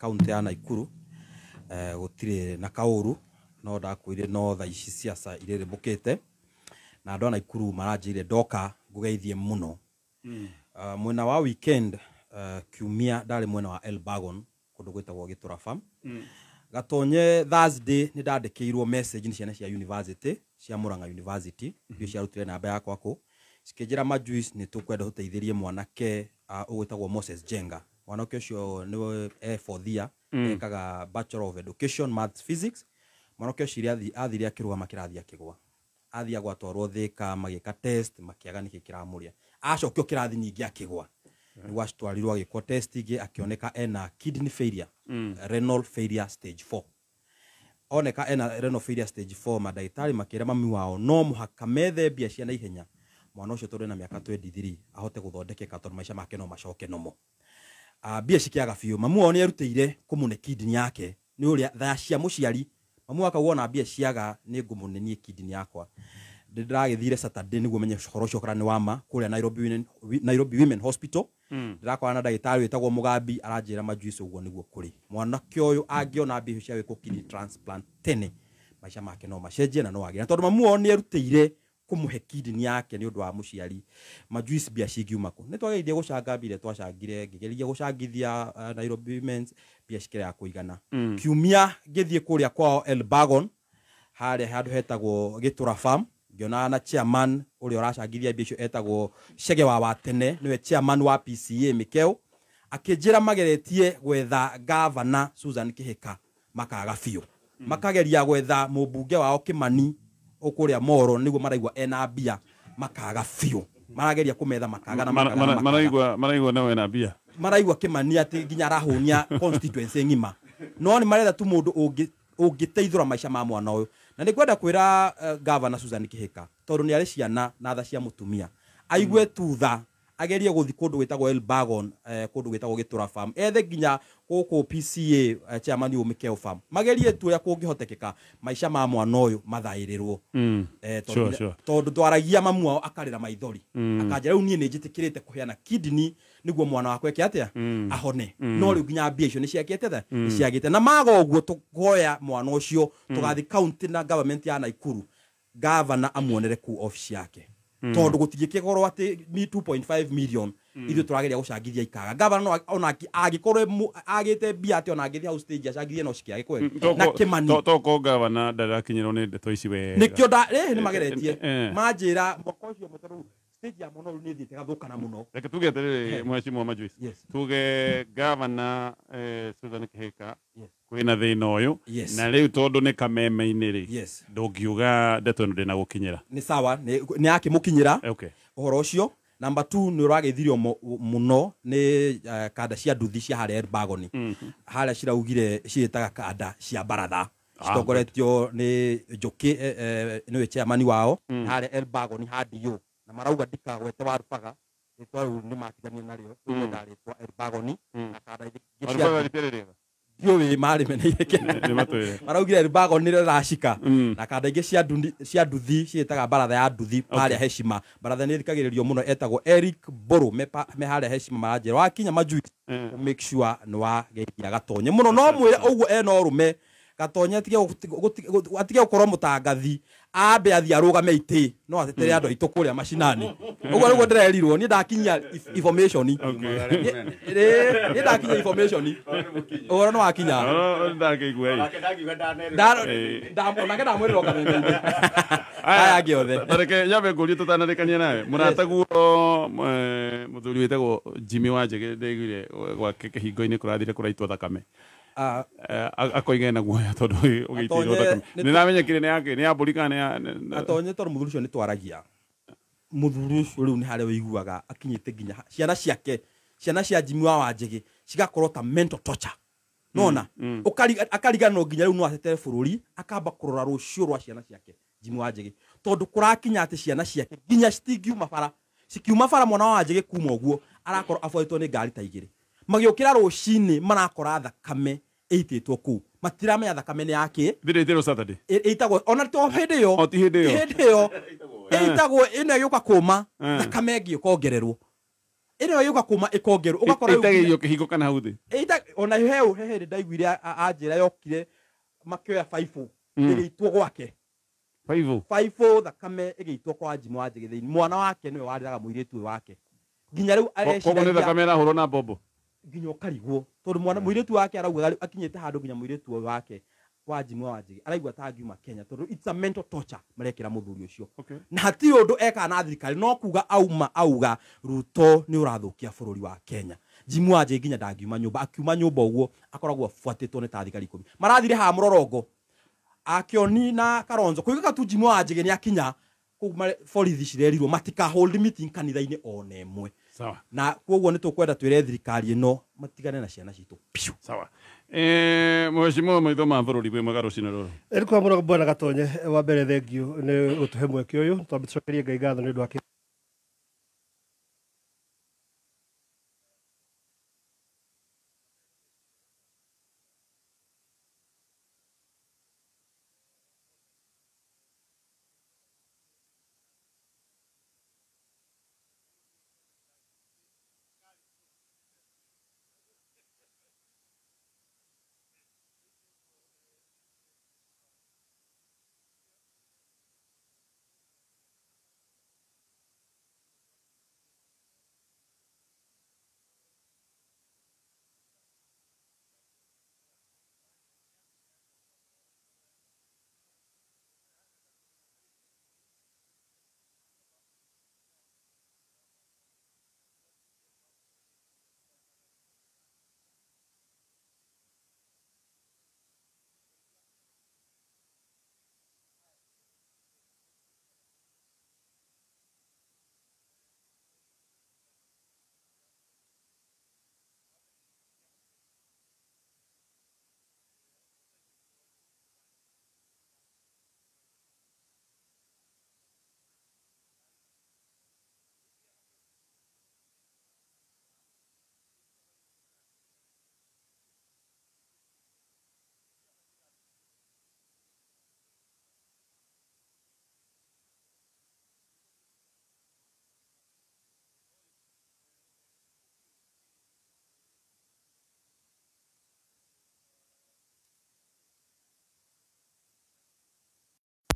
kaunti ya Naikuru gutire na kauru no ndakwire no tha ici ciaca irere bukite na andå a Naikuru maranjire ndoka ngugeithie muno mwena wa weekend kiumia ndari mwena wa Elbagon kundu gwitagwo Gitura Farm gatonye Thursday ni ndandikirwo message ni ciana cia university cia Murang'a University bio ciarutire namba yakwa ku cikinjira Majuice ni tukwenda guteithirie mwanake ugwitagwo Moses Jenga mwanake ucio ni fourth year ekaga Bachelor of Education Maths Physics mwanake ucio athire akirugama kirathi akigwa athia gwatwarwo Thika magika test makiaga niki kiramuria acokio kirathi nyingi akigwa ni gwatwarirwo agikwo test igi akioneka ena kidney failure renal failure stage 4 oneka ena renal failure stage 4 madaitari makira mami wao no muhaka methe bia cia na ihenya mwana ucio tondu na miaka 23 ahote guthondekeka tondu maisha make no macoke nomo bia cikiaga biu mamu wao ni erutire kumune kidney yake ni uria tha cia muciari mamu akawona bia ciaga ni ngumunenie kidney yakwa ndiragithire Saturday niguo menye coro cio kana ni wama kuria Nairobi Women Hospital ndirakora na ndagitari witagwo Mugambi aranjira Majuice uguo niguo kuri mwanake uyu angiona bia cia wiko kidney transplant tene maisha make no macenjie na no agira tondu mamu wao ni erutire kumuhe kidney yake ni undu wa muciari Majuice bia cigiuma ku nitwageithie gucanga bire twacangire ngigerigia gucangithia Nairobi Women's bia cikire ya kuigana kiumia ngithie kuria kwao Elbagon hare handu hetagwo Gitura Farm ngiona na chairman uri uracangithia bia cio etagwo Chege wa tene niwe chairman wa PCA Mikeo akinjira mageretie gwetha governor Susan Kihika makaga biu makageria gwetha mubunge wao Kimani ukuria Moro niguo maraigwa ena bia makaga biu marageria kumetha makaga na maraigwa nawe na bia maraigwa Kimani ati ginya rahunia constituency ngima no ni maretha tu mundu ungiteithura maisha ma mwana uyu na ni kwenda kwira governor Susan Kihika tondu ni ari ciana na tha cia mutumia aigwe tutha agerie guthi kundu gwitagwo Elbagon kundu gwitagwo Gitura Farm ethe ginya guku PCA chairman wa Mikeo Farm magerie tu ya kungihotekeka maisha ma mwana uyu mathairirwo tondu twaragia mamu wao akarira maithori akanjira riu nie ni njitikirite kuheana kidney niguo mwana wakwe ke atia ahone no riu ginya bia icio ni ciakete tha ni ciagite na maga uguo tugoya mwana ucio tugathi county na government ya Naikuru governor amuonere ku office yake tondu gutigike korwo ati 2.5 million ithu turageria gucangithia ikaga governor ona agikorwo agite bia ati ona agithia stage acangithia no cikiage kwe na Kimani toko governor ndarakinyirwo ni ndeto ici we nikio ni mageretie manjira mwaka ucio mutaru stage ya muno ni thite gathukana muno reke tuge tere mheshimiwa Majuice tuge governor Susan Kihika kwina thina uyu na riu tondu ni kameme-ini ri ndungiuga ndeto ino ndina gukinyira ni sawa ni akimukinyira uhoro ucio number 2 ni urageithirio muno ni kada cia nduthi cia hare Elbagon hare ciraugire ciitaga kada cia baratha citongoretio ni Njuki niwe chairman wao hare Elbagon handiyo na marauga ndikagwete warubaga ritwa ni makithania nario ndaritwa Elbagon na kada igia dio we mari meneike maraugire Elbagon ni rashika na kada ingi cia nduthi ciitaga baratha ya nduthi pale Heshima baratha ni thikagiririo muno etagwo Eric Boro me hale Heshima maranjira wakinya Majuice make sure no wa geithia gatonye muno no mwire uguo eno rume gatonye atige gukorwo mutangathi ambe athi arugame ite no atetere andu aitu kuria mashinani uguo niguo ndirerirwo ni ndakinya information ni ndakinya information ora no wakinya ndakigwe ndamona ndamwirira kanene aya giothe reke nyabe nguri tutanarikania nawe murataguo muthuri witagwo Jimmy Wanjigi ndigire gwake kihingo-ini kurathire kuraitwo thakame akoige na guoya tondu ugiitirwo thakame ni namenyekire ni yake ni ya burikana atonye tondu muthuri ucio ni twaragia muthuri ucio riu ni hare wiguaga akinyite ginya ciana cia Jimmy Wanjigi cigakorwo ta mental torture nona akariganwo ginya riu no atetere bururi akamba kurora rucio rwa ciana ciake Jimmy Wanjigi tondu kurakinya ati ciana ciake ginya citingiuma bara cikiuma bara mwana wa Wanjigi kuma uguo arakorwo afoitwo ni ngari ta igiri magiukira rucini marakora thakame eititwo ku matiramenya thakame ni yake thirĩtĩrwo Saturday eitagwo ona to hindi yo eitagwo ino yuka kuma thakame ngi ukongererwo ino yuka kuma ikongeru ugakora itagerio kihingo kana hauthi ona he ndaiguire anjira yokire makioya 5 igeitwo gwake 5 thakame igeitwo kwa Jimmy Wanjigi thiini mwana wake niwe wariraga muiritu wake nginya riu koguo ni thakame irahurwo na bombo nginya ukarigwo tondu mwana muiritu wake arauga akinyite handu nginya muiritu wake wa Jimmy Wanjigi araigua tangiuma Kenya tondu it's a mental torture marekera muthuri ucio na hati undu eka na thirikari no kuga auga Ruto ni urathukia bururi wa Kenya Jimmy Wanjigi nginya ndangiuma nyumba akiuma nyumba uguo akoragwo afuatitwo ni ta thirikari 10 marathire ha murorongo akioni na Kalonzo kuiga tu Jimmy Wanjigi ni akinya kuma borithi cirerirwo matika hold meeting kanitha-ini ona emwe sawa na koguo ni tukwenda twire thirikari ino matigane na ciana citu piu sawa mheshimiwa maitho ma bururi bwe magaru cina roro eriko muno bwana Gatonye wa mbere thengio ni utuhe mweke uyu twambicokerie Ngai ngatho ni ndwake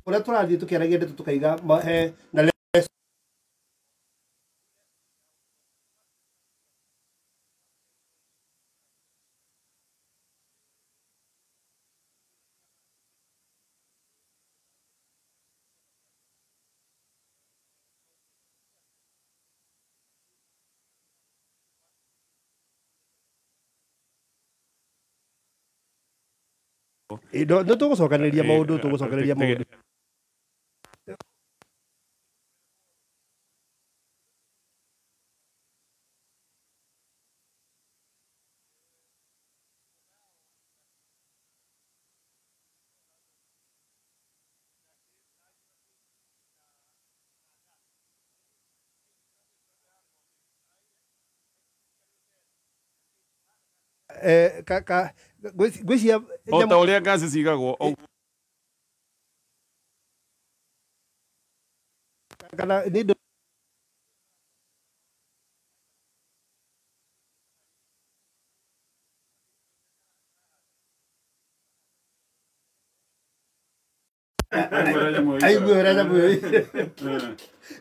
uria turathie tukiaragia ndeto tukaiga na no tugucokanĩrĩria maũndũ gwĩcia o ta ũrĩa ngaci cigagwo kana nĩ indo aigua ũrĩa nyamũ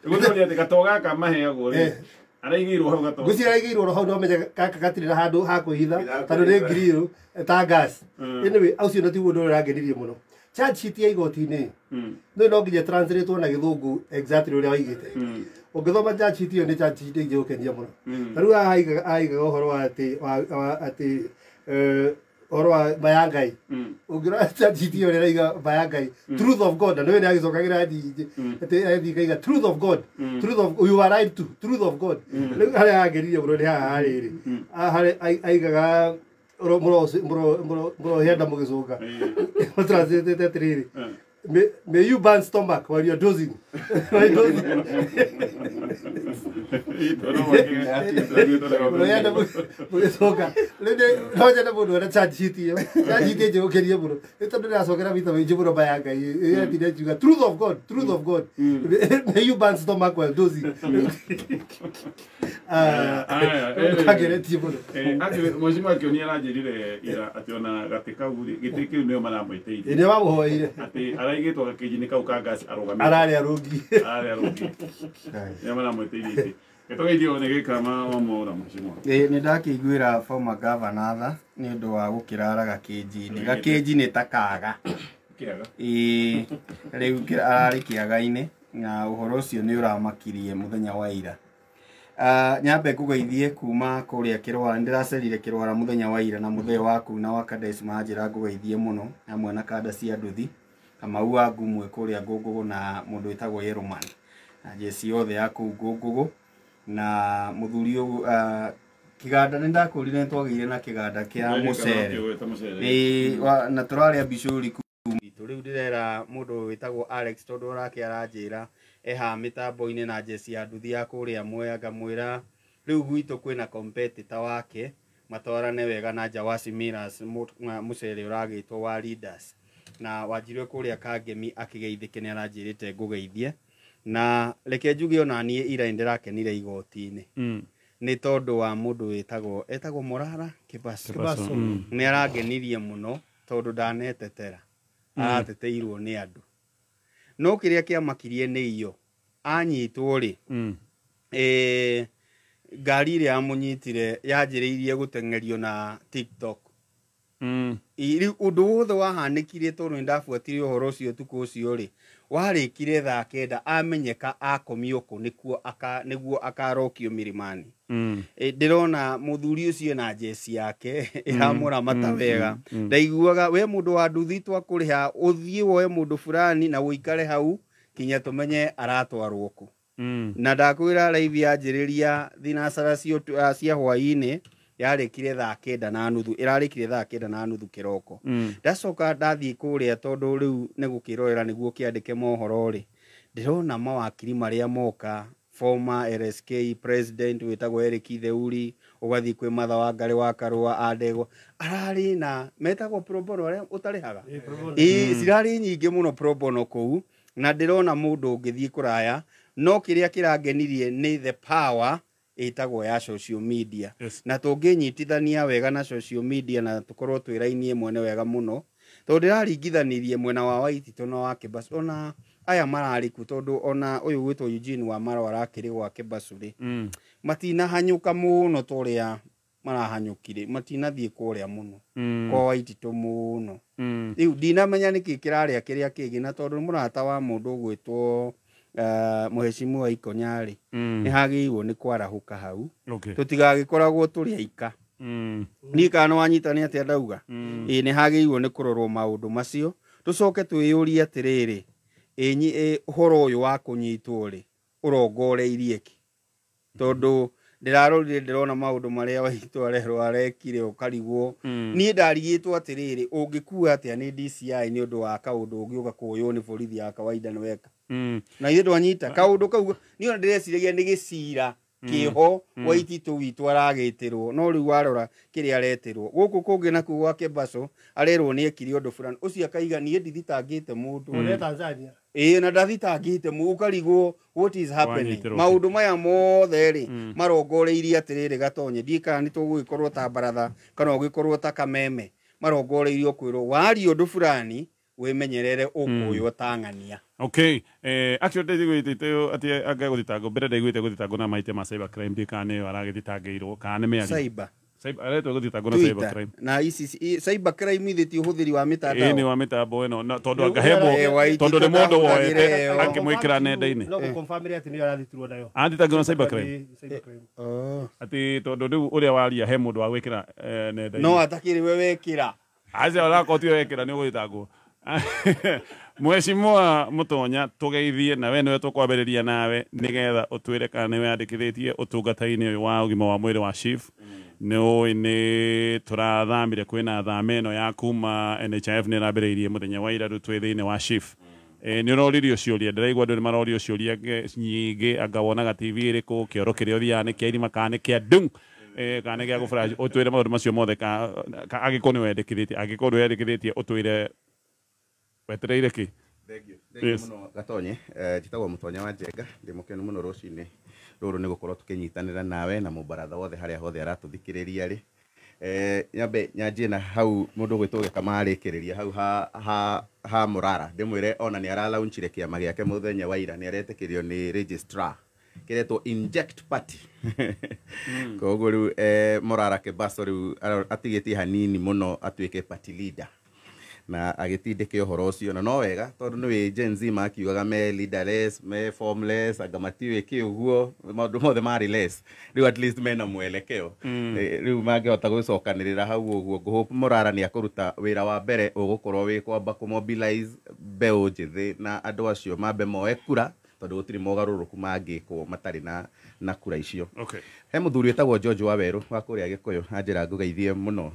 gũtũria atĩ gatoo gaka maheagwo rĩ araigĩirwo hau gatoo ngwĩciria araigĩirwo hau no menye gaka gatirĩ na handũ ha kwĩhitha tondũ nĩ grill ta gas anyway au cio tiguo ũndũ ũrĩa ũrangenirie mũno charge sheet ya igoti-inĩ no nginya translate na gĩthũngũ exactly ũrĩa waigĩte ũngĩthoma charge sheet ĩyo nĩ charge sheet ingĩgũkenia mũno na rĩu aigaga ũhoro wa atĩ ũhoro wa Mayangai ũngĩrora charge sheet ĩyo ĩraiga Mayangai truth of God na nĩwe nĩ agĩcokagĩra atĩ aiga truth of God truth of you are right to truth of God rĩu harĩa hangenirie mũno nĩ haha harĩrĩ harĩa aigaga mũro henda mũgĩcũnga translate atĩrĩrĩ may you burn stomach while you're dozing. While dozing. Soka. No jana muno na chat sheet yo. Chat sheet je okeria muno. Eto ndira sokera vita vije muno bayanga. Ye tine juga truth of God, truth of God. May you burn stomach while dozing. Kagere ti muno. Ati mheshimiwa akionia na njirire ira ationa gatika uri gitiki nio maramwiteire. Ine bamuhoire. Ati araigitwo gakijini kau ka gas arugamite. Arare arugi. Arare arugi. Nio maramwiteire. Gĩtũgeithio nĩ gĩkama wa mũra mheshimiwa. Nĩ ndakĩiguĩra former governor tha nĩ ũndũ wa gũkĩrara gakĩnji-inĩ. Gakĩnji nĩ ta kaga. Kĩaga. Rĩu ararĩ kĩaga-inĩ na ũhoro ũcio nĩ ũramakirie mũthenya wa ira. Nyambe ngũgeithie kuma kũrĩa Kĩrwara, ndĩracerire Kĩrwara mũthenya wa ira na mũthee waku na wa Kades manjĩra ngũgeithie mũno hamwe na kanda cia nduthi. Kamau wa Ngumwe kũrĩa Ngũngũgũ na mũndũ wĩtagwo Yeroman na jesi yothe ya kũu Ngũngũgũ. Na muthuri kiganda nĩ ndakũrire twagĩire na kiganda kĩa mũcere na tũrarĩa bicuri kumitu rĩu ndĩrera mũndũ wĩtagwo Alex tondũ rake aranjĩra eha mĩtambo-inĩ na jesi ya nduthi ya kũrĩa Mwea ngamwĩra rĩu gwitũ kwĩna competitor wake matwarane wega na Jawasi Miras mũcere ũragĩtwo wa Leaders na Wanjirũ kũrĩa Kangemi akĩgeithĩke nĩ aranjĩrĩte ngũgeithie. Na reke njuge ona niĩ ira ndĩrakenire igoti-inĩ nĩ tondũ wa mũndũ etagwo Morara Kibaso nĩ arangenirie mũno tondũ ndanetetera arateteirwo nĩ andũ no kĩrĩa kĩamakirie nĩ iyo anyitwo rĩ ngari ĩrĩa amũnyitire yanjĩrĩirie gũtengerio na TikTok. Ũndũ wothe wahanĩkire tondũ nĩndabuatire ũhoro ũcio ũtukũ ũcio rĩ warĩkire thaa 9 amenyeka akomio kũ nĩguo akarokio Milimani. Ndĩrona mũthuri ũcio na jesi yake ĩramũramata wega. Ndaiguaga we mũndũ wa nduthi twakũrĩha ũthiĩ woe mũndũ fulani na ũikare hau kinya tũmenye aratwarwo kũ. Na ndakwĩra live yanjĩrĩria thinacara cia hwaĩ-inĩ yarĩkire thaa 9:30 ĩrarĩkire thaa 9:30 kĩroko. Ndacoka ndathiĩ kũrĩa tondũ rĩu nĩ gũkĩrorera nĩguo kĩandĩke mohoro rĩ ndĩrona mawakiri marĩa moka former LSK president wĩtagwo Eric Theuri ũgathiĩ kwĩ Martha Wangari wa Karũa Andegwa ararĩ na metagwo pro bono arĩa ũtarĩhaga cirarĩ nyingĩ mũno pro bono kũu na ndĩrona mũndũ ũngĩthiĩ kũraya no kĩrĩa kĩrangenirie nĩ the power ĩtagwo ya social media. Na tũngĩnyitithania wega na social media na tũkorwo twĩ raini ĩmwe nĩ wega mũno tondũ ndĩraringithanirie mwena wa Waititũ na wa Kibasu ona aya marariku tondũ ona ũyũ gwĩtwo Eugene wa Maro arakĩrĩ gwa Kibasu rĩ matinahanyũka mũno tũrĩa marahanyũkire matinathiĩ kũrĩa mũno kwa Waititũ mũno. Rĩu ndinamenya nĩkĩ kĩrarĩa kĩrĩa kĩngĩ na tondũ mũrata wa mũndũ ũgwĩtwo Mheshimiwa Ikonyarĩ nĩ hagĩrĩirwo nĩ kwarahũka hau tũtigagĩkoragwo tũrĩ aika. Niĩ kana wanyitani atĩa ndauga nĩ hagĩrĩirwo nĩ kũrorwo maũndũ macio tũcoke twĩyũrie atĩrĩrĩ ũhoro ũyũ wa kũnyitwo rĩ ũrongoreirie kĩ tondũ ndĩrarorire ndĩrona maũndũ marĩa Waitũ arerwo arekire ũkarigwo. Niĩ ndarigĩtwo atĩrĩrĩ ũngĩkua atĩa nĩ DCI nĩ ũndũ wa kaũndũ ũngĩũka kuoywo nĩ borithi ya kawaida nĩ weka na ithuĩ twanyita kaũndũ kau niĩ ona ndĩreciragia nĩ gĩcira kĩho Waititũ witũ aragĩtĩrwo no rĩu warora kĩrĩa areterwo gũkũ kũngĩ nakuo gwa Kibasu arerwo nĩ ekire ũndũ fulani ũcio akaiga niĩ ndithitangĩte mũndũ Tanzania na ndathitangĩte mũkarigwo what is happening. Maũndũ maya mothe rĩ marongoreirie atĩrĩrĩ gatonye ndikana nĩ tũgũgĩkorwo ta baratha kana ũgĩkorwo ta kameme marongoreirio kwĩrwo wario ũndũ fulani wĩmenyerere ũkũywo tang'ania. Okay, actually ndigwĩtĩte atĩ angĩgũthitangwo mbere ndaiguĩte gũthitangwo na maite ma cyber crime ndikana nĩ aragĩthitangĩirwo kana nĩ mĩario cyber aretwo gũthitangwo na cyber crime na ici cyber crime ithĩtio ũhũthĩri wa mĩtandao nĩ wa mĩtambo ĩno tondũ angahebo tondũ nĩ mũndũ woete akĩmwĩkĩra nenda-inĩ no confirm atĩ nĩ arathitũrwo nayo athitangĩirwo na cyber crime atĩ tondũ rĩu ũrĩa waria he mũndũ wa gwĩkĩra nenda-inĩ no atakĩrĩ we wekĩra aca ũrakotio wekĩra nĩ ũgũthitangwo. Mheshimiwa Mutonya tugeithie na we niwe tukwambĩrĩria nawe nigetha ũtwĩre kana nĩ wandĩkithĩtie ũtungata-inĩ ũyũ wa ũgima wa mwĩrĩ wa SHIF. Nĩ tũrathamire kwĩna thama ĩno ya kuma NHIF nĩ ĩrambĩrĩirie mũthenya wa ira rĩu twĩ thĩinĩ wa SHIF nä å roririo ciåria ndäraigua andå nä marorio ciåria nyingä anga wonaga tv ä rä kå kä oro kä rä a å thiaga nä kä airima kana nä kä andung kana nä gä a gå å twä re maå ndå macio mothe agä korwo nä wendä kä thä tie angä korwo nä wendä kä thä tie å twä re wetereire kä muno gatonye njitagwo mutonya wa njenga ndi mukenu muno rucini ruru ni gukorwo tukinyitanira nawe na mubaratha wothe haria hothe aratuthikiriria ri nyambe nyanjie na hau mundu gwitwo gikamarikiriria hau ha Murara ndimwire ona ni ara launchire kiama giake muthenya wa ira ni aretekirio ni registrar kiretwo inject party koguo riu Murara Kibaso riu atigitie hanini muno atuike party leader na agitindike uhoro ucio na no wega tondu ni Gen Z makiugaga me leaderless me formless agamatiwe kiuguo maundu mothe mari less riu at least mena mwelekeo riu mangihota gucokanirira hau uguo nguhope Murara ni akuruta wira wa mbere ugukorwo wi kwamba ku mobilize mbeu njithi na andu acio mambe moe kura tondu gutiri mogaruruku mangikwo matari na kura icio he muthuri etagwo George Waweru wa kuria Gikuyu anjira ngugeithie muno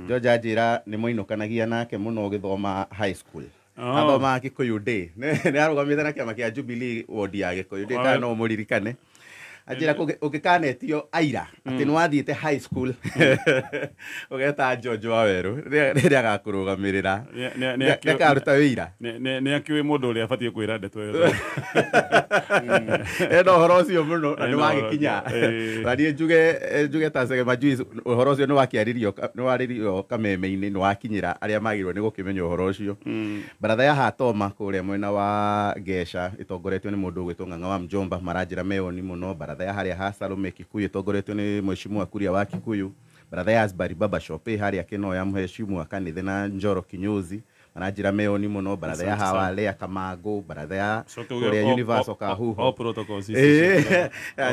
George anjira ni muinukanagia nake muno githoma high school athoma Gikuyu Day ni arugamite na kiama kia Jubilee ward ya Gikuyu Day kana no muririkane ajira ugikanetio aira ati ni wathiite high school ugeta George Waweru riria agakurugamirira ne karuta wira ne akiwe mundu uria abatie kwira ndeto yo eno horo ucio muno ni wagikinya rani njuge ta sege majuice horo ucio ni wakiaririo kameme-ini ni wakinyira aria magirwo ni gukimenya horo ucio baratha ya Hatoma kuria mwena wa Gesha itongoretio ni mundu gwitwo Ng'ang'a wa Mjomba maranjira meoni muno baratha ya haria ha Salome Kikuyu itongoretio ni mheshimiwa Kuria wa Kikuyu baratha ya Asbury Baba Shop haria Kinoya mheshimiwa Kanithe na Njoro Kinyozi maranjira meoni muno baratha ya Hawale Kamango baratha ya kuria Universal Kahuho protocols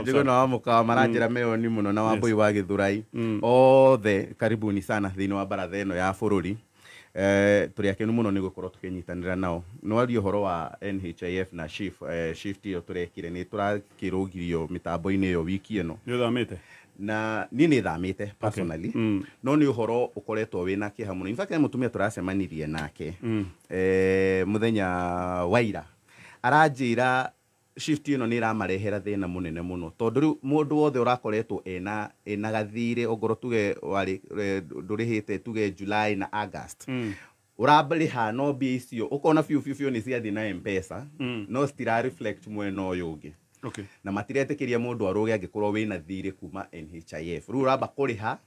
njugo no amuka maranjira meoni muno na Wambui wa Githurai othe karibuni sana thini wa baratha eno ya bururi turi akenu muno ni gukorwo tukinyitanira nao no ari horo wa NHIF na shift iyo turekire ni turakirugirio mitambo-ini yo wiki eno ni thamite na nini thamite personally no ni uhoro ukoretwo wina kiha muno in fact mutumia turacemanirie nake muthenya waira aranjira shift ino ni ramarehera thina munene muno tondu mundu wothe urakoretwo ena gathire ogoro tuge wari ndurihite tuge July na August urabariha no mbia icio ukona fiu ni cia thi na M-Pesa no stira reflect mwena uyu ungi na matiretekiria mundu aruge angikorwo wina thire kuma NHIF ru uramba kuriha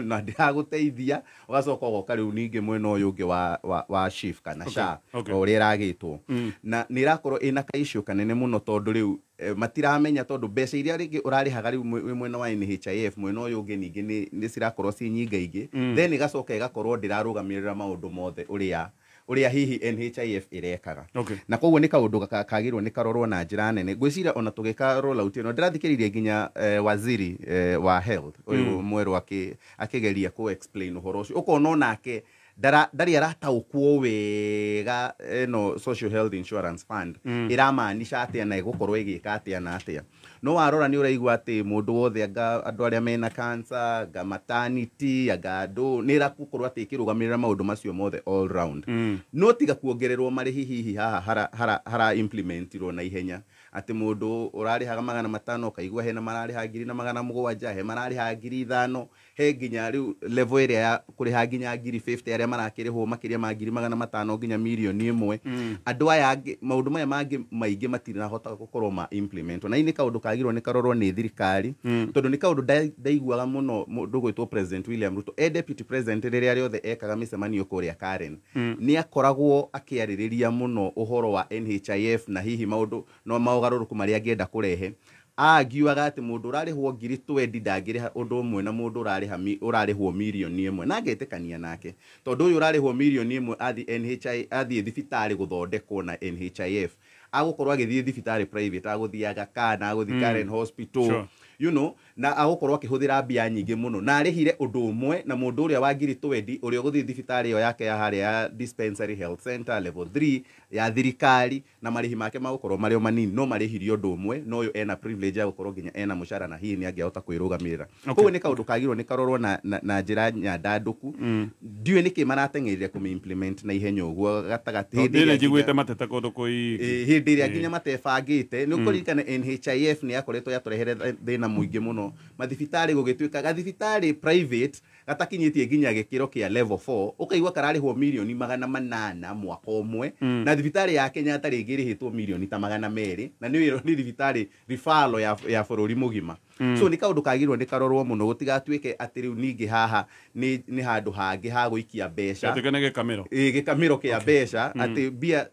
na ndiraguteithia ugacoka ugoka riu ningi mwena uyu ungi wa shift kana SHA uri iragitwo na nirakorwo ina kaisho kanene muno tondu riu matiramenya tondu mbeca iria ringi urarihaga riu mwena wa NHIF mwena uyu ungi ningi ni cirakorwo ci nyingaingi then igacoka igakorwo ndirarugamirira maundu mothe uria hihi NHIF irekaga na koguo ni kaundu kagirwo ni karorwo na njira nene gwicira ona tugika roll out ino ndirathikiririe nginya waziri wa health uyu mweru akigeria ku explain uhoro ucio ukona nake ndari arataukwo wega no social health insurance fund iramaanisha atia na igukorwo igika atia na atia no warora ni uraigwa ati mundu wothe andu aria mena cancer ga maternity agado ni rakukorwo ati kirugamirira maundu macio mothe all round no tiga kuongererwo marihi hihi haha hara implementirwo na ihenya ati mundu urarihaga 500 kaigwa hena marariha 700 he marariha 5,000 he nginya riu level area ya kuriha nginya 50 aria marakirihwo makiria ma 500 nginya milioni 1 andu aya maundu maya mangi maingi matiri nahota gukorwo ma implement na ini kaundu kagirwo ni karorwo ni thirikari tondu ni kaundu ndaiguaga muno mundu gwitwo President William Ruto deputy president riria riothe ekaga micemanio kuria Karen ni akoragwo akiaririria muno uhoro wa NHIF na hihi maundu no maugaruruku maria angienda kurehe agiuaga ati mundu urarihwo 20 ndangiriha undu umwe na mundu urarihwo milioni 1 na ngetekania nake tondu uyu urarihwo milioni 1 athi thibitari guthondekwo na NHIF agukorwo agithie thibitari private aguthiaga kana aguthi Karen hospital you know, na agokorwo akihuthira mbia nyingi muno na arihire undu umwe na mundu uria wa ngiri 20 uria uguthi thibitari yo yake ya haria ya dispensary health center level 3 ya thirikari na marihi make magokorwo mario manini no marihirio undu umwe no yo ena privilege ya gukorwo ginya ena mushara na hihi ni angiahota kwirugamirira koguo ni kaundu kagirwo ni karorwo na njira nyandanduku ndiwe niki maratengerire ku implement na ihenya uguo gatagati hindi ile jigwite mateta kundu koi hindi iria ginya matebangite ni ukurikana NHIF ni yakoretwo yaturehere thina muingi muno mathibitari gugituika gathibitari private gatakinyitie ginya gikiro kia level 4 ukaigwa kararihwo milioni 800 mwaka umwe na thibitari ya Kenya atari ngirihitwo milioni ta 200 na ni thibitari rifalo ya bururi mugima so ni kaundu kagirwo ni karorwo muno gutigatuike ati riu ningi haha ni handu hangi ha guikia mbeca atikene gikamiro kia mbeca ati bia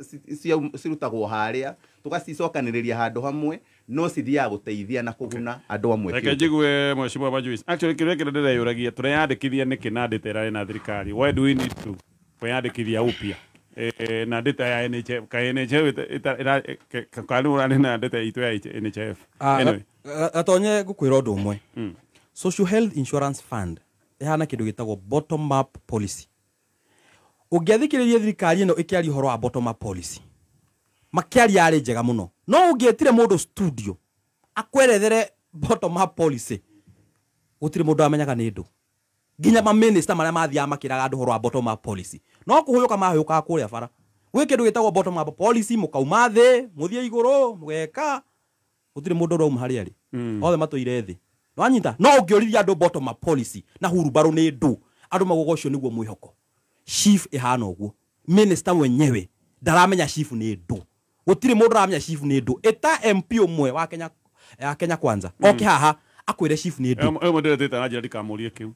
cirutagwo haria tugacicokaniriria handu hamwe no cithia guteithia na kuguna andu amwe reke jigwe mheshimiwa Bajuice actually kireke ndireyuragia tureyandikithia niki na ndetera na thirikari why do we need to kweyandikithia upya na ndeta ya NHF ka NHF kanura na ndeta itu ya NHF anyway atonye gukwira undu umwe social health insurance fund ihana kindu gitagwo bottom up policy ungiathikiriria thirikari ino ikiari horo wa bottom up policy makiari ari njega muno no ungietire mundu studio akwerethere bottom up policy utire mundu amenyaga ni ndu ginya ma minister maria mathia makiraga andu horo wa bottom up policy no kuhuyuka mahuyuka kuria bara gwi kindu gitagwo bottom up policy mukauma thi muthie iguru mugeka utire mundu ro mahari ari othe matuire thi no anyita no ungiorithia andu bottom up policy na hurubaru ni ndu andu magogocio niguo mwihoko chief ihana uguo minister mwenyewe ndaramenya chief ni ndu gutire mundu aramenya chief ni ndu eta MP umwe wa Kenya Kwanza okay haha akwire chief ni ndu mundu ndeta na njira kamurie kiu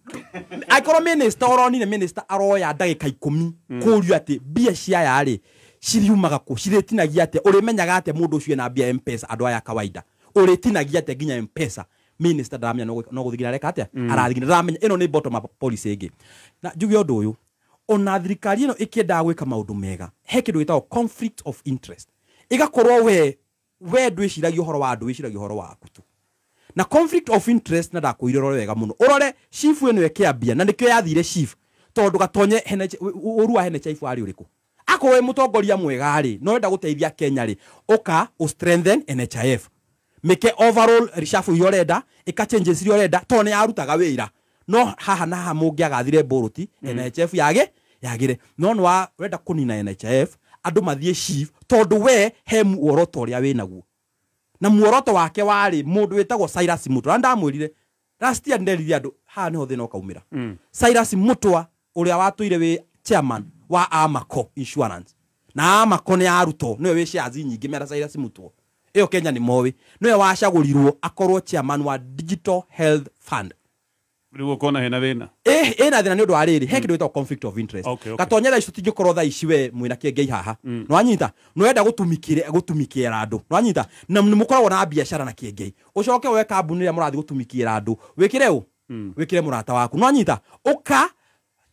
aikoro minister oroni ne minister aroya ndagika 10 kurio ati bia cia yari ciriumaga ku ciritinagia ati urimenyaga ati mundu ucio na bia M-Pesa andu aya kawaida uritinagia ati ginya M-Pesa minister ndaramenya no guthigira reka ati arathigira ndaramenya ino ni bottom up policy igi na jugi undu uyu ona thirikari ino ikienda gwika maundu mega he kindu gitagwo conflict of interest igakorwo we ndwiciragia uhoro wa andu wiciragia uhoro waku tu na conflict of interest na ndakuirora wega muno urore chief eno ekiambia na nikyo yathire chief tondu gatonye urua NHIF ari uriku akowe mutongoria mwega ri no enda guteithia Kenya ri uka strengthen NHIF make overall reshuffle yorenda ika changes yorenda tone yarutaga wira no haha na ha mungiagathire boruti NHIF yagire no no wenda kunina NHIF andu mathie chief tondu we he muoroto ria winaguo na muoroto wake wari mundu wetagwo Cyrus Mutwa ndamwirire last year nderithia andu ha niho thina ukaumira Cyrus Mutwa uria watuire we chairman wa Amaco Insurance na Amaco ni aruto niwe we shares nyingi mera Cyrus Mutwa iyo Kenya ni mowi niwe wacagurirwo akorwo chairman wa Digital Health Fund rigo kona hena thina ena thina ni undu ariri he kindu gitagwo conflict of interest gatonyera icu tingikorwo tha ici we mwina kiengei haha no anyita no enda gutumikira andu no anyita na mukoragwo na biashara na kiengei ucoke we kambuni ya murathi gutumikira andu wikire u wikire murata waku no anyita uka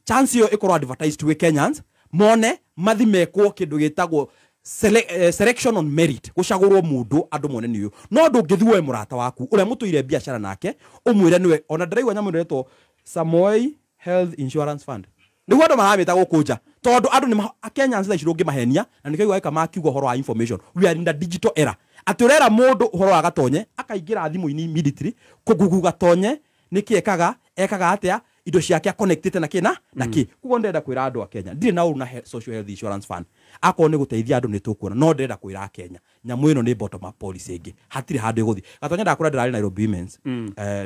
chance yo ikorwo advertised we Kenyans mone mathimekwo kindu gitagwo selection on merit gucagurwo mundu andu mone niyo no ndungithiwe murata waku uria mutuire biashara nake umwire niwe ona ndiraigwa nyamu ndeto Samoei Health Insurance Fund niwe andu maramita gukunja tondu andu ni Kenyans tha cirungi mahenia na nikaiwa eka makiugo horo wa information we are in the digital era aturera mundu horo wa gatonye akaingira thimu-ini immediately kugugu gatonye nikiekaga atia indo ciake connected na kina na ki kugo ndenda kwira andu a Kenya ndire na uru na social health insurance fund akon ni guteithia andu ni tukuona no ndenda kwira Kenya nyamu ino ni bottom up policy ingi hatire handu iguthi gatonya ndakura ndirari Nairobi Women's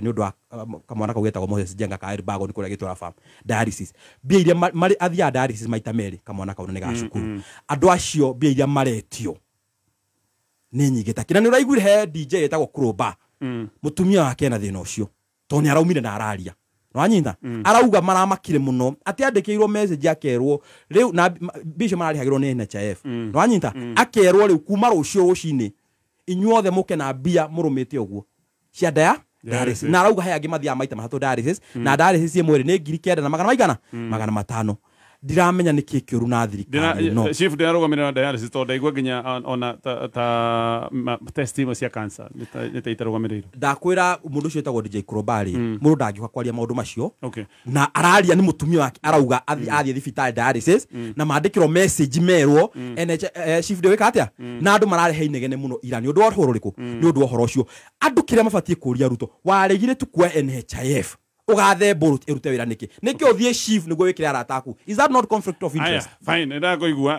ni undu kamwana kugeta Moses Jenga ka Airbago ni kuria gitura farm dialysis bia iria mari athia dialysis maita meri kamwana kauna ni gacukuru andu acio bia iria maretio ni nyingi takina ni uraigure he DJ etagwo Kuroba mutumia wake na thina ucio to ni araumire na araria no anyita arauga maramakire muno ati andikirwo message akerwo riu na bisho mararihagirwo ni NHIF no anyita akerwo riu kuma rucio rucini inyuothe muke na bia murumite uguo cia dialysis na arauga he angi mathia maita matatu dialysis na dialysis imwe ni 9,000 na 500 ndiramenya niki kiuru na thirikari no chief ndirarugamira dialysis to ndaigua nginya ona ta testimony cia cancer nita itarugamiriro ndakwira mundu ucio etagwo DJ Krobari mundu ndangĩhoka kwaria maundu macio na araria ni mutumia wake arauga athie thibitari dialysis na mandikirwo message merwo chief ndewika atia na andu mararehe inegene muno ira ni undu wa horo riku ni undu wa horo ucio andu kiria mabatie kuria Ruto waregire tukua NHIF ugathe borut erute wira niki uthie chief niguo wikire arataku is that not conflict of interest fine ndakoigua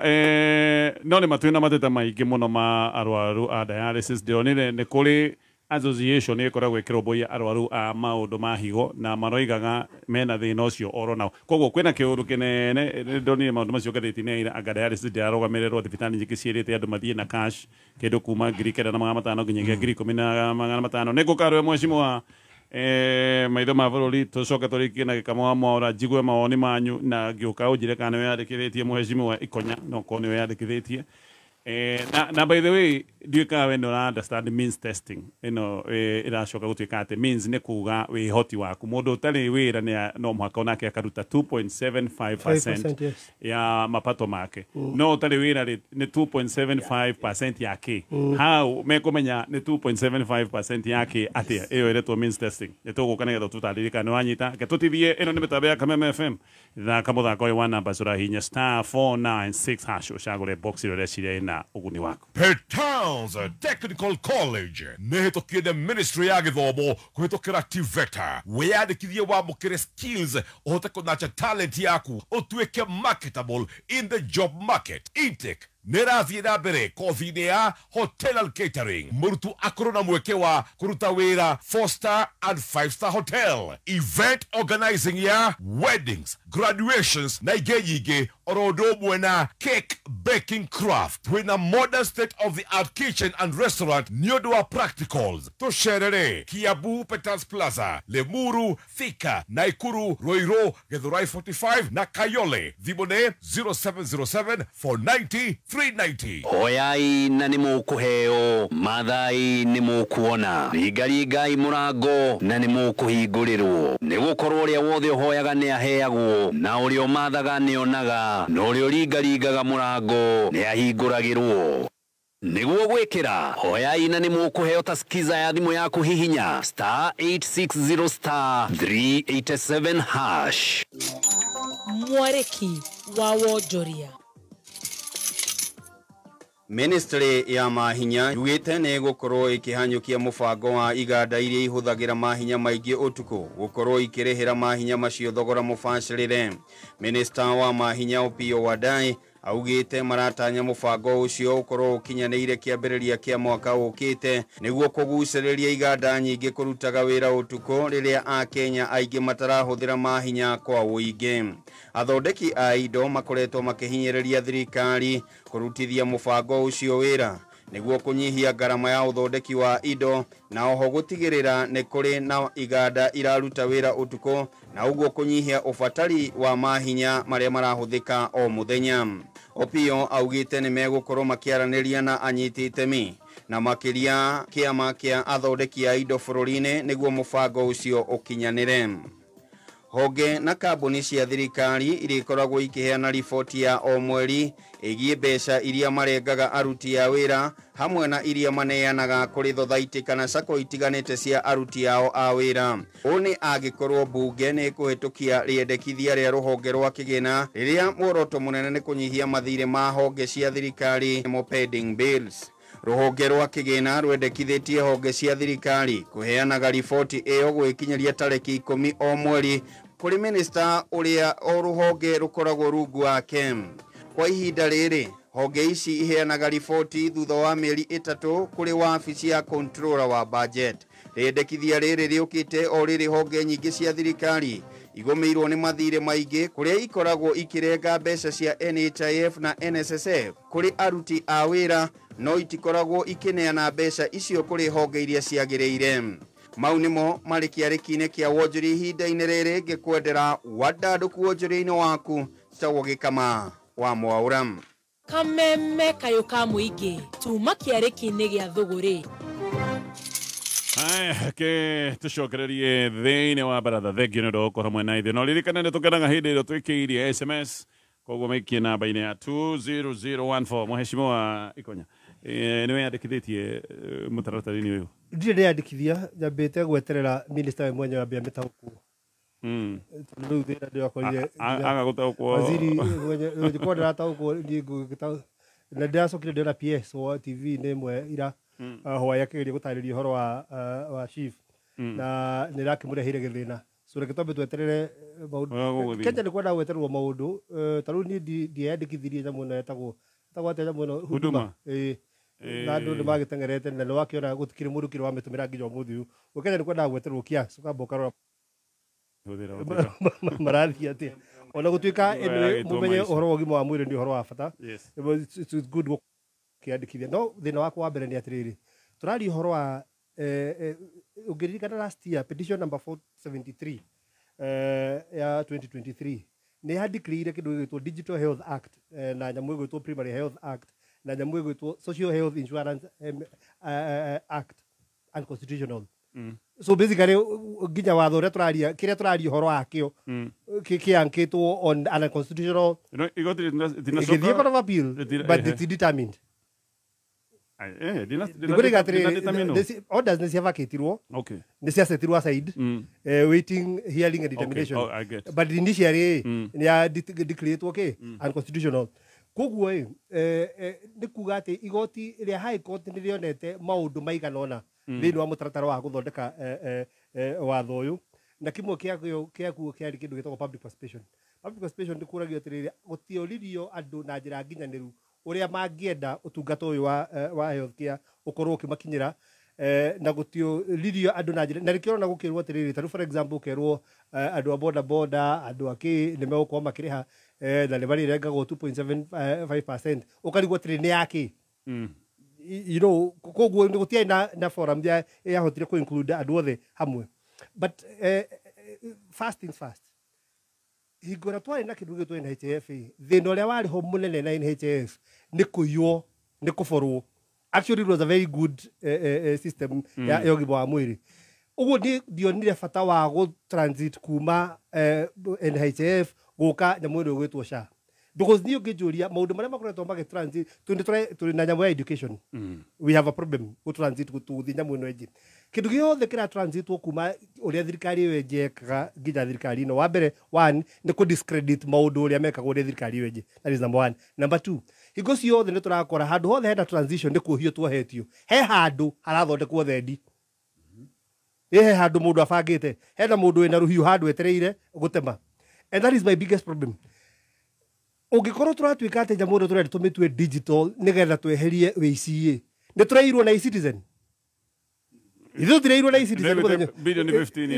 no ni matwina mateta maingi muno ma arwaru a dialysis ndionire ni kuri association ikoragwo ikiromboia arwaru a maundu ma higo na maroigaga mena thina ucio oro nao koguo kwina kiuru kinene ndonire maundu macio gatheti-inĩ ira anga dialysis ndiarugamirĩrwo thibitari nyingĩ ciĩrĩte andũ mathiĩ na cash kĩndũ kuma 9,500 nginyagia 10,500 nĩngũkarwe mheshimiwa maitho ma bũrũri tũcoke tũrĩkie na gĩkamwa mwaũra njigue mawoni manyu na ngĩũka ũnjĩre kana nĩ weyandĩkithĩtie mheshimiwa Ikonya no korwo nĩ weyandĩkithĩtie na by the way ndiũkaga we nĩ understand means testing ĩno ĩracoka gũtuĩka atĩ means nĩ kuga wĩhoti waku mũndũ ũtarĩ wĩra no mũhaka onake akaruta 2.75% ya mapato make no ũtarĩ wĩra nĩ 2.75% yake how mekũmenya nĩ 2.75% yake atĩa ĩyo ĩretwo means testing nĩ tũgũka nĩgetha tũtarĩrie kana nĩ wanyita ke tũtithie ĩno nĩ mĩtambo ya Kameme FM thaka mũthako ũyũ wa namba cũrahinya *496# ũcagũre box ĩrĩa cirĩ na ũguni wako Petals Technical College nĩhĩtũkie the Ministry ya Gĩthomo kũhĩtũkĩra TVETA wĩyandĩkithie wamũkĩre skills ũhote kũnacha talent yaku ũtuĩke marketable in the job market intake Nĩrathiĩ na mbere kothi-inĩ ya hotel and catering mũrutwo akorwo na mweke wa kũruta wĩra 4-star and 5-star hotel event organizing ya weddings graduations na ingĩ nyingĩ oro ũndũ ũmwe na cake baking craft twĩna modern state of the art kitchen and restaurant nĩ ũndũ wa practicals tũcerere Kiambu Petals Plaza Lemuru Thika Naikuru Ruiru Githurai 45 na Kayole thimũ nĩ 0707 490 390 Oyai na nĩ mũkũheo mathai nĩ mũkuona ringaringai mũrango na nĩ mũkũhingũrĩrwo nĩ gũkorwo ũrĩa wothe ũhoyaga nĩ aheagwo na ũrĩa ũmathaga nĩ onaga na ũrĩa ũringaringaga mũrango nĩ ahingũragĩrwo nĩguo gwĩkĩra hoyai na nĩ mũkũheo ta skiza ya thimũ yaku hihinya *860*387# Mwariki wa Wonjoria Ministry ya mahinya yugĩte nĩ gũkorwo ĩkĩhanyũkia mũbango wa iganda iria ihũthagĩra mahinya maingĩ ũtukũ gũkorwo ikĩrĩhĩra mahinya macio thogora mũbacĩrĩre. Minister wa mahinya Opiyo Wandayi augĩte maratanya mũbango ũcio ũkorwo ũkinyanĩire kĩambĩrĩria kĩa mwaka ũkĩte nĩguo kũgucĩrĩria iganda nyingĩ kũrutaga wĩra ũtukũ rĩrĩa Akenya aingĩ matarahũthĩra mahinya kwa ũingĩ. Athondeki a indo makoretwo makĩhinyĩrĩria thirikari kũrutithia mũbango ũcio wĩra nĩguo kũnyihia garama ya ũthondeki wa indo na oho gũtigĩrĩra nĩ kũrĩ na iganda iraruta wĩra ũtukũ na ũguo kũnyihia ũbatari wa mahinya marĩa marahũthĩka o mũthenya. Opiyo augĩte nĩ megũkorwo makĩaranĩria na anyiti itemi na makĩria kĩama kĩa athondeki a indo bũrũri-inĩ nĩguo mũbango ũcio ũkinyanĩre. Honge na kambuni cia thirikari irikoragwo ikiheana riboti ya o mweri ĩgiĩ mbeca iria marengaga aruti a wĩra hamwe na iria maneanaga kũrĩ thothaitĩ kana sako itiganĩte cia aruti ao a wĩra. Ũũ nĩ angĩkorwo mbunge nĩ kũhĩtũkia rĩendekithia rĩa rũhonge rwa kĩgĩna rĩrĩa muoroto mũnene nĩ kũnyihia mathirĩ ma honge cia thirikari pending bills. Rũhonge rwa kĩgĩna rwendekithĩtie honge cia thirikari kũheanaga riboti ĩyo gwĩkinyaria tarĩki 10 o mweri kũrĩ minister ũrĩa o rũhonge rũkoragwo rungu wake. Kwa ihinda rĩrĩ honge ici iheanaga riboti thutha wa mĩeri 3 kũrĩ wabici ya controller wa budget. Rĩendekithia rĩrĩ rĩũkĩte o rĩrĩ honge nyingĩ cia thirikari igũmĩirwo nĩ mathirĩ maingĩ kũrĩa ikoragwo ikĩrenga mbeca cia NHIF na NSSF kũrĩ aruti a wĩra no itikoragwo ikĩneana mbeca icio kũrĩ honge iria ciagĩrĩire. Mau nĩmo marĩ kĩarĩki-inĩ kĩa wonjoria ihinda-inĩ rĩrĩ ngĩkwendera wandandũku wonjoria-inĩ waku citagwo Gĩkama wa Mwaũra. Kameme kayũ ka mũingĩ tuma kĩarĩki-inĩ gĩa thũgũrĩ. Ke tũcokererie thĩinĩ wa baratha thengio nĩ ũndũ wa gũkorwo hamwe na ithuĩ no ririkane nĩ tũkenaga hĩndĩ ĩrĩa twĩkĩirie SMS koguo maikie namba-inĩ ya 20014 Mheshimiwa Ikonya niwe yandĩkithĩtie mũtaratara-inĩ ũyũ ndirĩ ndĩyandĩkithia nyambĩte gweterera minister we mwenyewe ambia mĩtaũkwo rĩu thĩna ndĩrakorire agagũtaũkwo waziri ngĩkorwo ndĩrataũkwo niĩ ngũgĩtaũkwo na ndĩracokire ndĩona PS wa TV-inĩ ĩmwe ira hwaĩ akĩgeria gũtarĩria ũhoro wa chief na nĩ rakĩmũrehire gĩthĩna so reke twambe tweterere maũndũ Kenya nĩ kwenda gwetererwo maũndũ ta rĩu niĩ ndieyandĩkithirie nyamũ ĩno yetagwo atĩa nyamũ ĩno huduma na andũ nĩ magĩtengerete na nĩ wakĩona gũtikĩrĩ mũndũ kĩrĩ wamĩtũmĩra nginya ũmũthĩ ũyũ Kenya nĩ kwenda gwetererwo kiasi ũkamba ũkarora marathiĩ atĩa ona gũtuĩka mũmenye ũhoro wa ũgima wa mwĩrĩ nĩ ũhoro wa bata it's good gũkĩandĩkithia no thĩna wakwa wa mbere nĩ atĩrĩrĩ tũraria ũhoro wa ũngĩririkana last year petition number 473 ya 2023 nĩ yandĩkĩrĩire kĩndũ gĩgwĩtwo Digital Health Act na nyamũ ĩgwĩtwo Primary Health Act na nyamũ ĩgwĩtwo Social Health Insurance Act unconstitutional so basically nginya watho ũrĩa tũraria kĩrĩa tũraria ũhoro wakĩo kĩankĩtwo on an unconstitutional igĩthiĩ court of appeal but it's determined orders nĩ ciavakĩtirwo nĩ ciacetirwo aside waiting hearing and determination but initially nĩ yadeclaretwo unconstitutional koguo nĩ kuga atĩ igoti rĩa high court nĩ rĩonete maũndũ maigana ũna thĩinĩ wa mũtaratara wa gũthondeka watho ũyũ na kĩmwe kĩakuo kĩarĩ kĩndũ gĩtagwo public participation nĩ kũragio atĩrĩrĩ gũtiũririo andũ na njĩra nginyanĩru ũrĩa mangĩenda ũtungata ũyũ wa health care ũkorwo ũkĩmakinyĩra na gũtiũririo andũ na njĩra na rĩkĩrwo na gũkĩrwo atĩrĩrĩ tarĩ for example ũkerwo andũ a boda andũ akĩ nĩ megũkorwo makĩrĩha na nĩ marĩrengagwo 2.75% ũkarigwo atĩrĩ nĩ yakĩ you know koguo nĩ gũtiarĩ na forum ya yahotire kũ include andũ othe hamwe but first things first hingo ĩrĩa twarĩ na kĩndũ gĩgwĩtwo NHIF thĩna ũrĩa warĩ ho mũnene na NHIF nĩ kũiywo nĩ kũborwo actually it was a very good system ya ũgima wa mwĩrĩ ũguo ndionire bata wa gũ-transit kuma NHIF gũka nyamũ ĩrĩa ĩgwĩtwo SHA because niĩ ũngĩnjũria maũndũ marĩa makoretwo magĩ-transit tũrĩ na nyamũ ya education we have a problem gũ-transit gũtũthi nyamũ ĩno ĩngĩ kĩndũ gĩothe kĩra-transitwo kuma ũrĩa thirikari ĩyo ĩngĩ yekaga nginya thirikari ĩno wa mbere one nĩ kũ-discredit maũndũ ũrĩa mekagwo nĩ thirikari ĩyo ĩngĩ that is number one number two hingo ciothe nĩ tũrakora handũ hothe hena transition nĩ kuohio tuohetio he handũ harathondekwo thendi he handũ mũndũ abangĩte hena mũndũ wĩna rũhiũ handũ etereire gũtema and that is my biggest problem ũngĩkorwo tũratuĩka atĩ nyamũ ĩno tũrenda tũmĩtue digital nĩgetha tweherie wĩici nĩ tũrairwo na e-citizen ithuĩ tũrairwo na e-citizen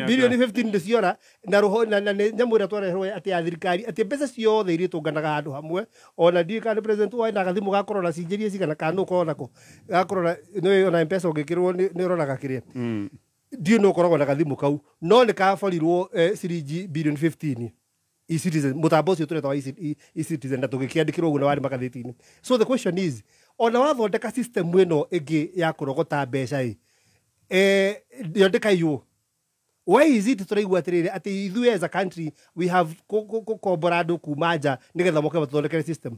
bilioni 15 nĩ ciora na nyamũ ĩrĩa twarehwo atĩ ya thirikari atĩ mbeca ciothe iria tũnganaga handũ hamwe ona ndiĩ kana president waĩ na gathimũ gakorora cinjĩrie cigana kana ũkorwo nako gakorora nĩ ona mpesa ũngĩkĩrwo nĩ ũroraga kĩrĩa ndiĩ nĩ ũkoragwo na gathimũ kau no nĩ kaborirwo ciringi bilioni 15 e-citizen mũtambo ũcio tũretawa e-citizen na tũgĩkĩandĩkĩrwo ũguo na warĩ magathĩti-inĩ so the question is ona wathondeka system ĩno ĩngĩ ya kũrogota mbeca yondekaiywo why is it tũraigua atĩrĩrĩ atĩ ithuĩ as a country we have gũkombora andũ kuma nja nĩgetha moke matũthondekere system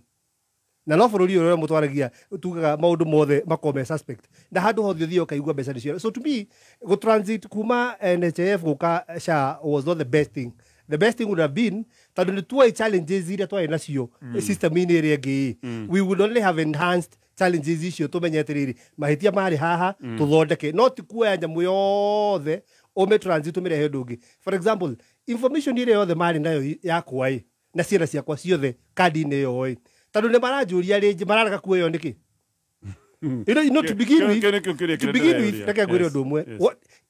na no bũrũri ũrĩa mũtwaragia tugaga maũndũ mothe makome suspect na handũ hothe ũthiĩ ũkaigua mbeca nĩcio so to me gũ-transit kuma NHIF gũka SHA was not the best thing. The best thing would have been tondũ nĩ tuoĩ challenges iria twarĩ nacio system-inĩ ĩrĩa ĩngĩ we would only have enhanced challenges icio tũmenye atĩrĩrĩ mahĩtia marĩ haha tũthondeke no ti kuoya nyamũ yothe ũmĩ-transit ũmĩrehe ũndũ ũngĩ for example information ĩrĩa yothe marĩ nayo yakwa na ciana ciakwa ciothe kandi-inĩ ĩyo tondũ nĩ maranjũria rĩngĩ mararega kuoyo nĩkĩ to begin with reke ngwĩre ũndũ ũmwe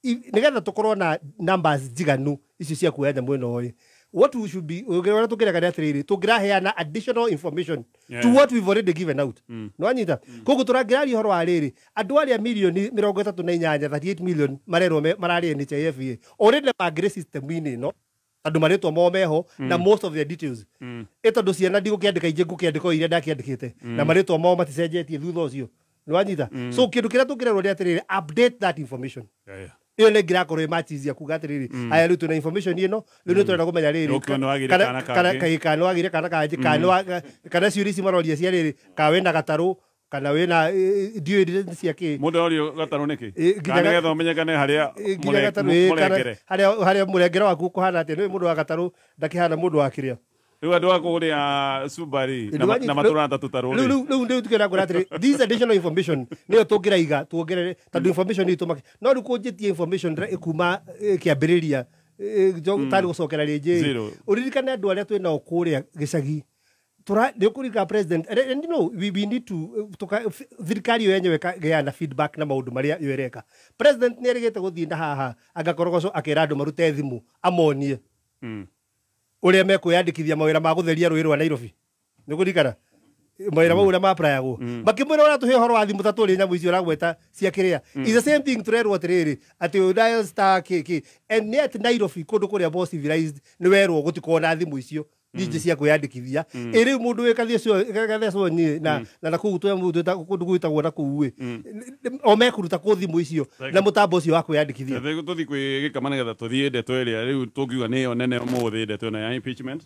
nĩgetha tũkorwo na numbers njiganu icio cia kuoya nyamũ ĩno what we should be ũrĩa tũngĩrega nĩ atĩrĩrĩ tũngĩraheana additional information to what we've already given out no anyita koguo tũrangĩraria ũhoro wa rĩrĩ andũ arĩa milioni 38 38 million marerwo mararĩ NHIF already mangĩrĩ system-inĩ ĩno andũ marĩtwo mo meho na most of their details tondũ ciana ndigũkĩandĩka ingĩ ngũkĩandĩka iria ndakĩandĩkĩte na marĩtwo mo maticenjetie thutha ũcio no anyita so kĩndũ kĩrĩa tũngĩrerwo nĩ atĩrĩrĩ update that information iyo nä ngä rakorwo ä matizia kuga atä rä rä aya rä u twä na information ä no rä u nä twenda kå menya rä rä kana wagire kana kanjä kana ciå ria ici maroria cia rä rä ka wä na gatarå kana wä na ndiå cia kä må ndå orio gatarå nä kä kana getha å menyekane harä harä a må rengere waku kå hana atä nä må ndå wa gatarå ndakä hana må ndå wa kä rä a rä u andå akå rä a Sumbari na matå rata tå tarå rä u tukä ra kå ratä this additional information nä yo tå ngä raiga tuongerere tondå information nä tå no rä kå njä tie information kuma kä ambä rä ria tarä gå cokera rä njä å ririkane andå arä a twä nao kå rä a gä cagi nä kå ririka president and you know we need to thirikari yo yenyewe geana feedback na maundu maria yo ereka president nä erigete gå thiä na haha agakorogocwo akä andå marute thimå amonie å rä a mekwä kithia mawä ra ma gå theria rå ä rwa Nairobi nä kå ririkana mawä ra mau å rä a maprayagwo makä mwä ra å ratå he å horo wa thimå ta tå rä nyamå icio ragweta cia kä rä a is the same thing tå rerwo atä rä rä atä dial star kä and yet Nairobi kå ndå kå rä a more civilized nä werwo gå tikorwo na thimå icio nyingä cia kwä yandäkithia ä rä u må ndå wä gathecwo nyä na kå u kå ndå gwä tagwo na kå u o mekå ruta kå thimå icio na må tambo å cio wa kwä yandäkithia tå thi kwä gä kama nä getha tå thiä ndeto ä rä a rä u tå ngiuga nä yo nene må thä ndeto ä no ya impeachment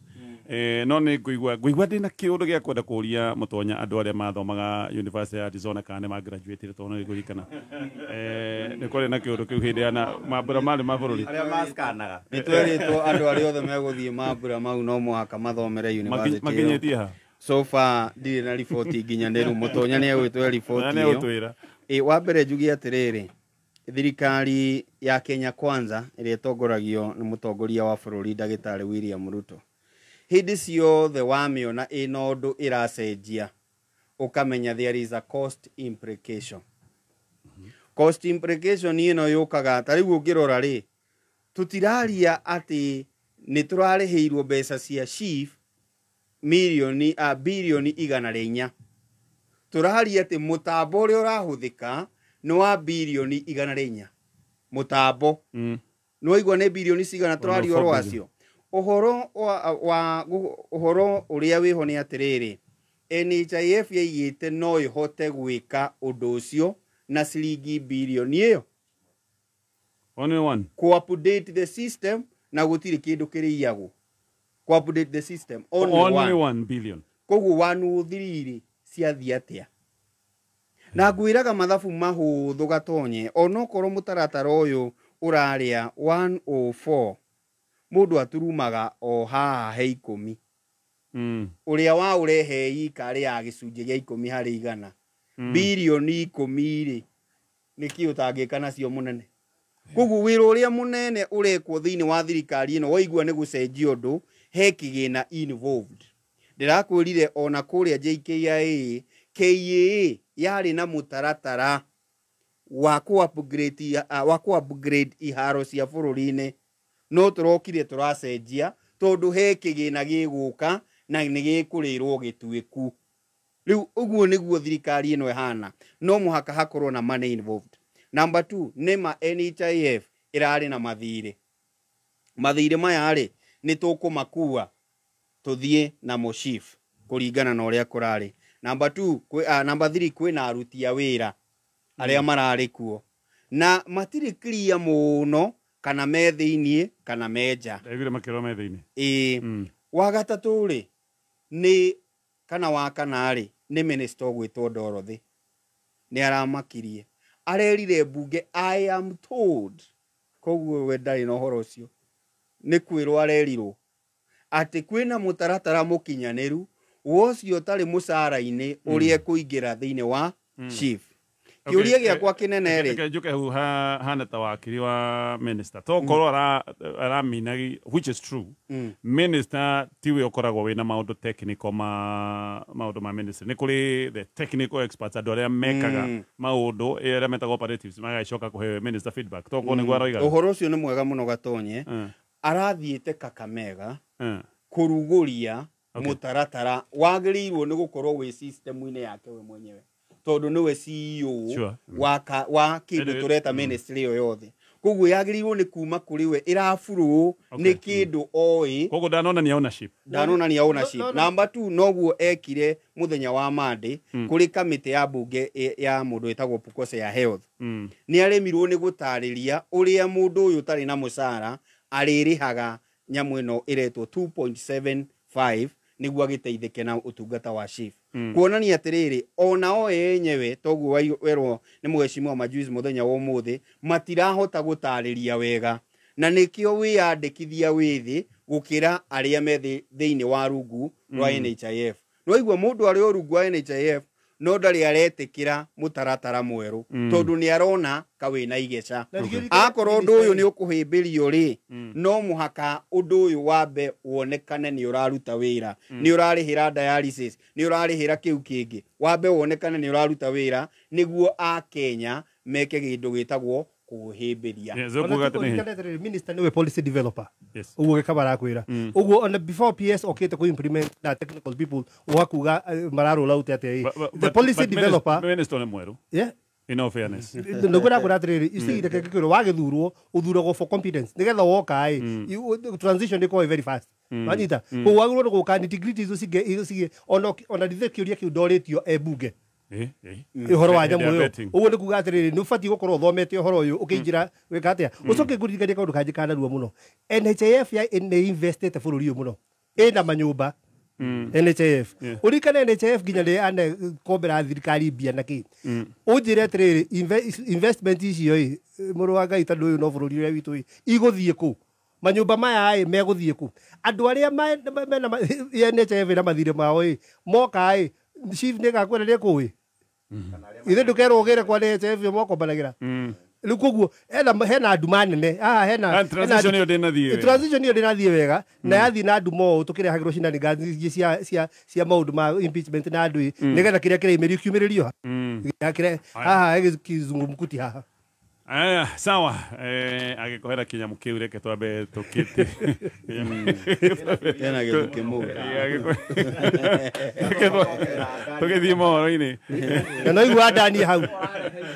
no nä ngå igua ndä na kä å ndå gä a kwenda kå ria må tonya andå arä a mathomaga university ya Arizona kana nä magraduatire tondå nä ngå rikana nä kwarä na kä å ndå kä u hä ndä ya mambura marä ma bå rå ri nä twerä two andå arä othe megå thiä mambura mau no mũhaka mathomere university so far ndirä na riboti nginyanä ru må tonya nä egwä twe riboti ä wa mbere njuge atä rä rä thirikari ya Kenya Kwanza ĩrĩa ĩtongoragio nĩ mũtongoria wa bũrũri Ndagĩtarĩ William Ruto hĩndĩ ciothe wamĩona ĩna ũndũ ĩracenjia ũkamenya there is a cost implication. Cost implication ĩno yũkaga ta rĩu ũngĩrora rĩ tutiraria atĩ nĩ tũrarĩhĩirwo mbeca cia SHIF bilioni 104 tũraria atĩ mũtambo ũrĩa ũrahũthĩka nĩ wa bilioni 104 mũtambo nĩ waigua nĩ bilioni cigana tũraria ũhoro wacio ũhoro ũrĩa wĩho nĩ atĩrĩrĩ NHIF yaigĩte no ĩhote gwĩka ũndũ ũcio na ciringi bilioni ĩyo only one update the system na gũtirĩ kĩndũ kĩrĩiyagwo update the system only 1 billion koguo 103 ciathiĩ atĩa na ngwĩraga mathabu mahũthũ gatonye onokorwo mũtaratara ũyũ ũrarĩa 104 mũndũ aturumaga o haha he 10 ũrĩa wa ũrehe ikarĩ ya gĩcunjĩ gĩa 10 harĩ 100 bilioni 10 rĩ nĩkĩ ũtangĩka nacio mũnene koguo wĩra ũrĩa mũnene ũrekwo thĩinĩ wa thirikari ĩno waigua nĩ gũcenjia ũndũ he kĩgĩna involved ndĩrakwĩrire ona kũrĩa JKIA KIA yarĩ na mũtaratara wa ku-upgrade iharo cia bũrũri-inĩ no tũrokire tũracenjia tondũ he kĩgĩna gĩgũka na nĩ gĩkũrĩrwo gĩtuĩku rĩu ũguo nĩguo thirikari ĩno ĩhana no mũhaka hakorwo na money involved. Number 2 nĩma NHIF ĩrarĩ na mathirĩ maya rĩ nĩ tũkũmakua tũthiĩ na SHIF kũringana na ũrĩa kũrarĩ. Number 3 kwĩna aruti a wĩra arĩa mararĩ kuo na matirĩ clear mũno kana me thĩinĩ kana me nja wa gatatũ rĩ nĩ kana wa kana rĩ nĩ minister ũgwĩtwo Dorothy nĩ aramakirie arerire mbunge I am told koguo we ndarĩ na ũhoro ũcio nĩ kwĩrwo arerirwo atĩ kwĩna mũtaratara mũkinyanĩru wocio tarĩ mũcara-inĩ ũrĩa kũingĩra thĩinĩ wa SHIF. Kĩũria gĩakwa kĩnene rĩ njuke hu hana ta wakiri wa minister to korwo aramina which is true minister tiwe ũkoragwo wĩna maũndũ technical maũndũ ma minister nĩ kũrĩ the technical experts andũ arĩa mekaga maũndũ arĩa metagwo operatives magacoka kũhe minister feedback to korwo nĩguo aroiga ũhoro ũcio nĩ mwega mũno gatonye arathiĩte Kakamega kũrugũria mũtaratara wagĩrĩirwo nĩ gũkorwo wĩ system-inĩ yake we mwenyewe tondũ nĩwe CEO wa kĩndũ tũreta ministry ĩyo yothe koguo yagĩrĩirwo nĩ kuma kuri we ĩrafuru nĩ kĩndũ oĩ koguo ndanonania ownership number 2 noguo ekire muthenya wa Monday kuri kamĩtĩ ya bunge ya mũndũ wĩtagwo Pukose ya health nĩ aremirwo nĩ gũtarĩria ũrĩa mũndũ ũyũ tarĩ na mũcara arĩrĩhaga nyamũ ĩno ĩretwo 2.75 nĩguo agĩteithĩke na ũtungata wa SHIF kuonania atĩrĩrĩ onao yenyewe toguo werwo nĩ mheshimiwa Majuzi muthenya wa ũmũthĩ matirahota gũtarĩria wega na nĩkĩo wĩyandĩkithia wĩthĩ gũkĩra arĩa me thĩinĩ wa rungu rwa NHIF no igua mũndũ arĩ o rungu wa NHIF no ndarĩ aretĩkĩra mũtaratara mwerũ tondũ nĩ arona kawĩna igeca akorwo ũndũ ũyũ nĩ ũkũhĩmbĩrio rĩ no mũhaka ũndũ ũyũ wambe wonekane nĩ ũraruta wĩra nĩ ũrarĩhĩra dialysis nĩ ũrarĩhĩra kĩu kĩngĩ wambe wonekane nĩ ũraruta wĩra nĩguo a Kenya meke kĩndũ gĩtagwo kuhĩmbĩria minister niwe policy developer uguo gĩkabara kwĩra uguo on before PS okĩte ku implement na technical people wakuga mararũla out atĩ the policy developer minister nĩ mwerũ in all fairness ndogora kura atiriri isire kekiro wagithurwo uthuragwo for competence nigetha woka transition iko very fast manyita ko wagurwo guka integrity izo sige ona dithe kiuria kiu doretio ebunge ihoro wa nyamu yo uguo ndikuga atiriri ni ubati gukorwo thomete uhoro uyu ukinjira weka atia ucoke ngurikania kaundu kanjikana ruo muno NHIF ya invested bururi uyu muno ina manyumba NHIF urikana NHIF ginya ri ane kombera thirikari bia naki unjire atiriri investment icio muru wa Ngai tondu uyu no bururi uria witu iguthie ku manyumba maya meguthie ku andu aria mena NHIF na mathire mao moka chief nega kwereria kuwi ithe ndukero ugire kwa NHIF moko banagira lukuguo hena nduma nene hena transition yo ndinathie wega na yathi na ndumo tukire hagiro cina ni gazi cia maundu ma impeachment na andu nigetha kiria kire imeri kiumiririo yakire kizungumkuti haha aya sawa agikohera kinyamu kiu reke twambe tukite tena gĩkĩmũ tugithie mohoro-inĩ na igua Adani hau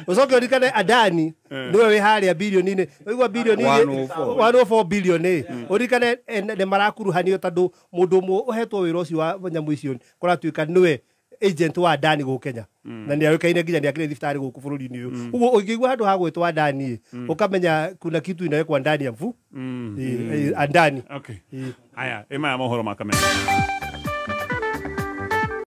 ucoke urikane Adani niwe wi haria bilioni-inĩ igua bilioni 104 bilioni urikane ne marakuruhanio tondu mundu umwe uhetwo wira ucio wa nyamu icio kuratuika niwe agent wa Adani go Kenya na ni awekaine nginya ni akire thibitari guku bururi-ini uyu uguo ukigwa handu ha gwetwa Adani ukamenya kuna kitu inawekwa ndani ya mfu Adani okay haya ema ya mohoro makamenya